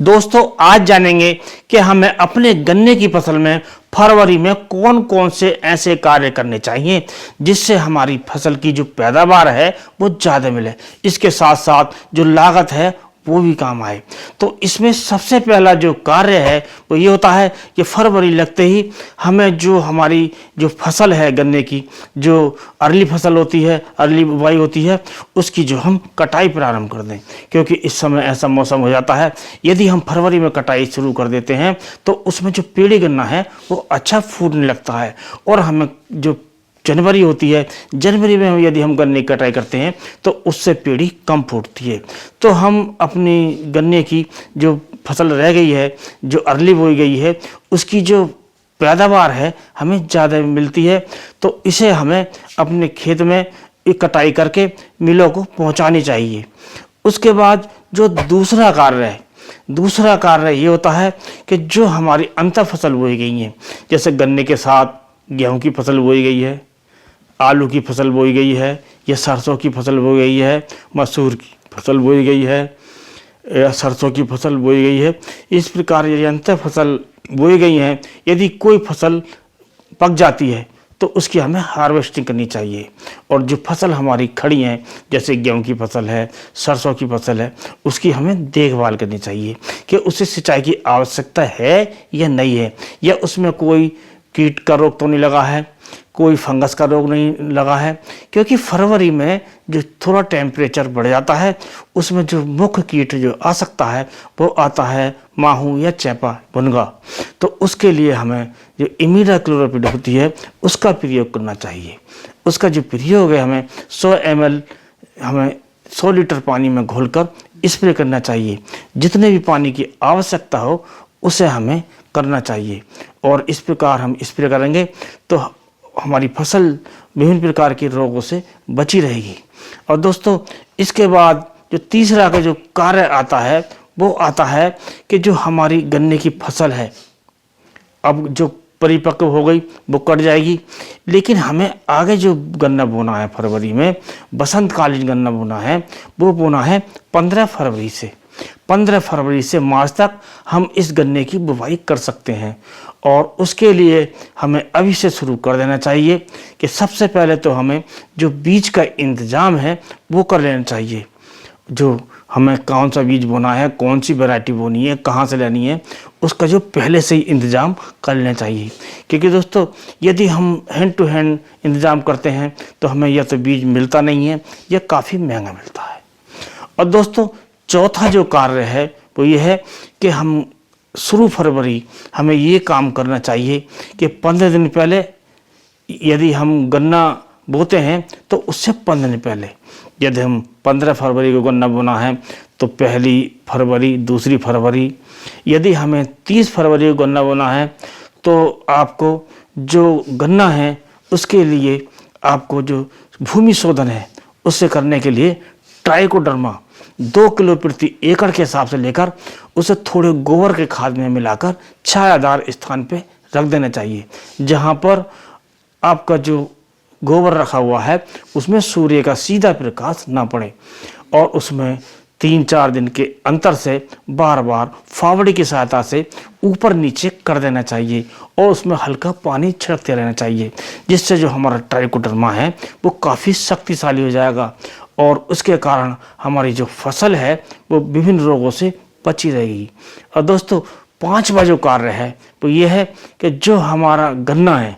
दोस्तों आज जानेंगे कि हमें अपने गन्ने की फसल में फरवरी में कौन कौन से ऐसे कार्य करने चाहिए जिससे हमारी फसल की जो पैदावार है वो ज़्यादा मिले, इसके साथ साथ जो लागत है वो भी काम आए। तो इसमें सबसे पहला जो कार्य है वो ये होता है कि फरवरी लगते ही हमें जो हमारी जो फसल है गन्ने की, जो अर्ली फसल होती है, अर्ली बुवाई होती है, उसकी जो हम कटाई प्रारंभ कर दें, क्योंकि इस समय ऐसा मौसम हो जाता है यदि हम फरवरी में कटाई शुरू कर देते हैं तो उसमें जो पेड़ी गन्ना है वो अच्छा फूटने लगता है। और हमें जो जनवरी होती है, जनवरी में यदि हम गन्ने की कटाई करते हैं तो उससे पेड़ी कम फूटती है। तो हम अपनी गन्ने की जो फसल रह गई है, जो अर्ली बोई गई है, उसकी जो पैदावार है हमें ज़्यादा मिलती है। तो इसे हमें अपने खेत में कटाई करके मिलों को पहुंचानी चाहिए। उसके बाद जो दूसरा कार्य ये होता है कि जो हमारी अंतर फसल बोई गई हैं, जैसे गन्ने के साथ गेहूं की फसल बोई गई है, आलू की फसल बोई गई है, या सरसों की फसल बोई गई है, मसूर की फसल बोई गई है, या सरसों की फसल बोई गई है, इस प्रकार ये अंतर फसल बोई गई हैं। यदि कोई फसल पक जाती है तो उसकी हमें हार्वेस्टिंग करनी चाहिए। और जो फसल हमारी खड़ी हैं, जैसे गेहूं की फसल है, सरसों की फसल है, उसकी हमें देखभाल करनी चाहिए कि उसे सिंचाई की आवश्यकता है या नहीं है, या उसमें कोई कीट का रोग तो नहीं लगा है, कोई फंगस का रोग नहीं लगा है। क्योंकि फरवरी में जो थोड़ा टेम्परेचर बढ़ जाता है उसमें जो मुख्य कीट जो आ सकता है वो आता है माहू या चैपा भुनगा। तो उसके लिए हमें जो इमिडाक्लोपीड होती है उसका प्रयोग करना चाहिए। उसका जो प्रयोग है हमें 100 ml हमें 100 लीटर पानी में घोलकर स्प्रे करना चाहिए। जितने भी पानी की आवश्यकता हो उसे हमें करना चाहिए, और इस प्रकार हम स्प्रे करेंगे तो हमारी फसल विभिन्न प्रकार के रोगों से बची रहेगी। और दोस्तों इसके बाद जो तीसरा का जो कार्य आता है वो आता है कि जो हमारी गन्ने की फसल है अब जो परिपक्व हो गई वो कट जाएगी, लेकिन हमें आगे जो गन्ना बोना है फरवरी में, बसंतकालीन गन्ना बोना है, वो बोना है 15 फरवरी से। 15 फरवरी से मार्च तक हम इस गन्ने की बुवाई कर सकते हैं। और उसके लिए हमें अभी से शुरू कर देना चाहिए कि सबसे पहले तो हमें जो बीज का इंतज़ाम है वो कर लेना चाहिए। जो हमें कौन सा बीज बोना है, कौन सी वैरायटी बोनी है, कहाँ से लेनी है, उसका जो पहले से ही इंतज़ाम कर लेना चाहिए। क्योंकि दोस्तों यदि हम हैंड टू हैंड इंतज़ाम करते हैं तो हमें या तो बीज मिलता नहीं है या काफ़ी महंगा मिलता है। और दोस्तों चौथा जो कार्य है वो ये है कि हम शुरू फरवरी हमें ये काम करना चाहिए कि 15 दिन पहले यदि हम गन्ना बोते हैं तो उससे 15 दिन पहले, यदि हम 15 फरवरी को गन्ना बोना है तो 1 फरवरी, 2 फरवरी, यदि हमें 30 फरवरी को गन्ना बोना है तो आपको जो गन्ना है उसके लिए आपको जो भूमि शोधन है उससे करने के लिए ट्राइकोडर्मा 2 किलो प्रति एकड़ के हिसाब से लेकर उसे थोड़े गोबर के खाद में मिलाकर छायादार स्थान पे रख देना चाहिए, जहाँ पर आपका जो गोबर रखा हुआ है उसमें सूर्य का सीधा प्रकाश ना पड़े। और उसमें 3-4 दिन के अंतर से बार बार फावड़े की सहायता से ऊपर नीचे कर देना चाहिए, और उसमें हल्का पानी छिड़कते रहना चाहिए, जिससे जो हमारा ट्राइकोडर्मा है वो काफ़ी शक्तिशाली हो जाएगा। और उसके कारण हमारी जो फसल है वो विभिन्न रोगों से बची रहेगी। और दोस्तों 5वां जो कार्य है वो ये है कि जो हमारा गन्ना है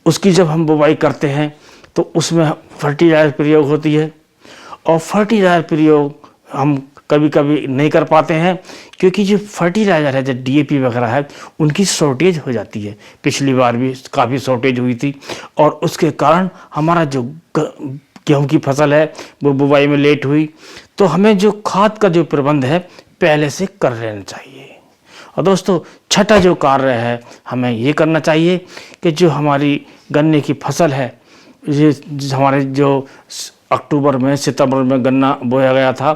उसकी जब हम बुवाई करते हैं तो उसमें फर्टिलाइजर प्रयोग होती है। और फर्टिलाइजर प्रयोग हम कभी कभी नहीं कर पाते हैं क्योंकि जो फर्टिलाइजर है, जो DAP वगैरह है, उनकी शॉर्टेज हो जाती है। पिछली बार भी काफ़ी शॉर्टेज हुई थी, और उसके कारण हमारा जो गेहूं की फसल है वो बुवाई में लेट हुई। तो हमें जो खाद का जो प्रबंध है पहले से कर लेना चाहिए। और दोस्तों छठा जो कार्य है हमें ये करना चाहिए कि जो हमारी गन्ने की फसल है, ये हमारे जो अक्टूबर में, सितंबर में गन्ना बोया गया था,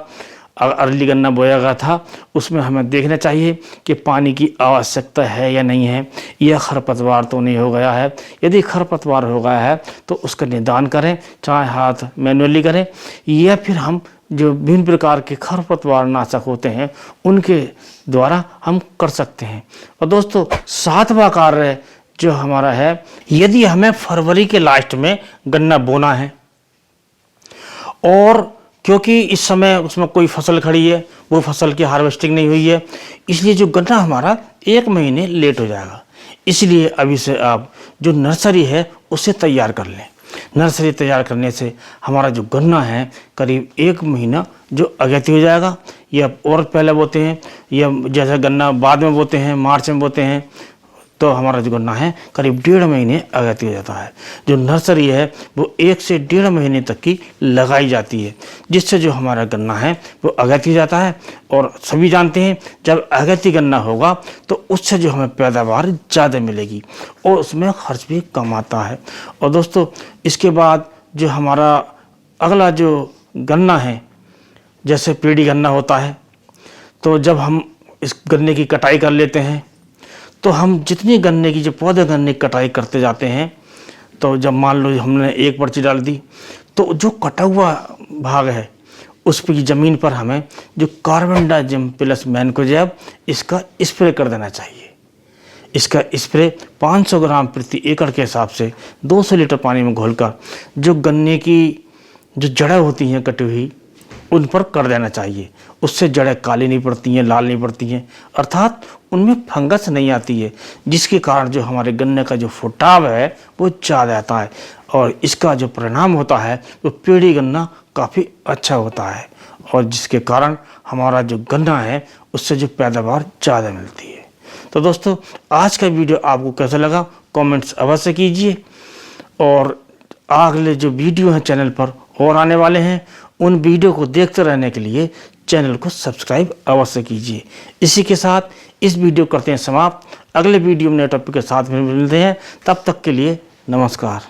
अर्ली गन्ना बोया गया था उसमें हमें देखना चाहिए कि पानी की आवश्यकता है या नहीं है, यह खरपतवार तो नहीं हो गया है। यदि खरपतवार हो गया है तो उसका निदान करें, चाहे हाथ मैनुअली करें या फिर हम जो विभिन्न प्रकार के खरपतवार नाशक होते हैं उनके द्वारा हम कर सकते हैं। और दोस्तों 7वां कार्य जो हमारा है, यदि हमें फरवरी के लास्ट में गन्ना बोना है और क्योंकि इस समय उसमें कोई फसल खड़ी है, वो फसल की हार्वेस्टिंग नहीं हुई है, इसलिए जो गन्ना हमारा 1 महीने लेट हो जाएगा। इसलिए अभी से आप जो नर्सरी है उसे तैयार कर लें। नर्सरी तैयार करने से हमारा जो गन्ना है करीब 1 महीना जो अगति हो जाएगा, या और पहले बोते हैं या जैसे गन्ना बाद में बोते हैं, मार्च में बोते हैं, तो हमारा जो गन्ना है करीब 1.5 महीने अगति हो जाता है। जो नर्सरी है वो 1 से 1.5 महीने तक की लगाई जाती है, जिससे जो हमारा गन्ना है वो अगति जाता है। और सभी जानते हैं जब अगति गन्ना होगा तो उससे जो हमें पैदावार ज़्यादा मिलेगी और उसमें खर्च भी कम आता है। और दोस्तों इसके बाद जो हमारा अगला जो गन्ना है, जैसे पीढ़ी गन्ना होता है, तो जब हम इस गन्ने की कटाई कर लेते हैं तो हम जितनी गन्ने की जो पौधे गन्ने की कटाई करते जाते हैं, तो जब मान लो हमने एक पर्ची डाल दी तो जो कटा हुआ भाग है उस पर ज़मीन पर हमें जो कार्बनडाजिम प्लस मैनकोजेब इसका स्प्रे कर देना चाहिए। इसका स्प्रे 500 ग्राम प्रति एकड़ के हिसाब से 200 लीटर पानी में घोलकर जो गन्ने की जो जड़ें होती हैं कटी हुई उन पर कर देना चाहिए। उससे जड़ें काली नहीं पड़ती हैं, लाल नहीं पड़ती हैं, अर्थात उनमें फंगस नहीं आती है, जिसके कारण जो हमारे गन्ने का जो फुटाव है वो ज़्यादा आता है और इसका जो परिणाम होता है वो पीढ़ी गन्ना काफ़ी अच्छा होता है और जिसके कारण हमारा जो गन्ना है उससे जो पैदावार ज़्यादा मिलती है। तो दोस्तों आज का वीडियो आपको कैसा लगा कमेंट्स अवश्य कीजिए, और अगले जो वीडियो हैं चैनल पर और आने वाले हैं उन वीडियो को देखते रहने के लिए चैनल को सब्सक्राइब अवश्य कीजिए। इसी के साथ इस वीडियो करते हैं समाप्त। अगले वीडियो में नए टॉपिक के साथ में मिलते हैं, तब तक के लिए नमस्कार।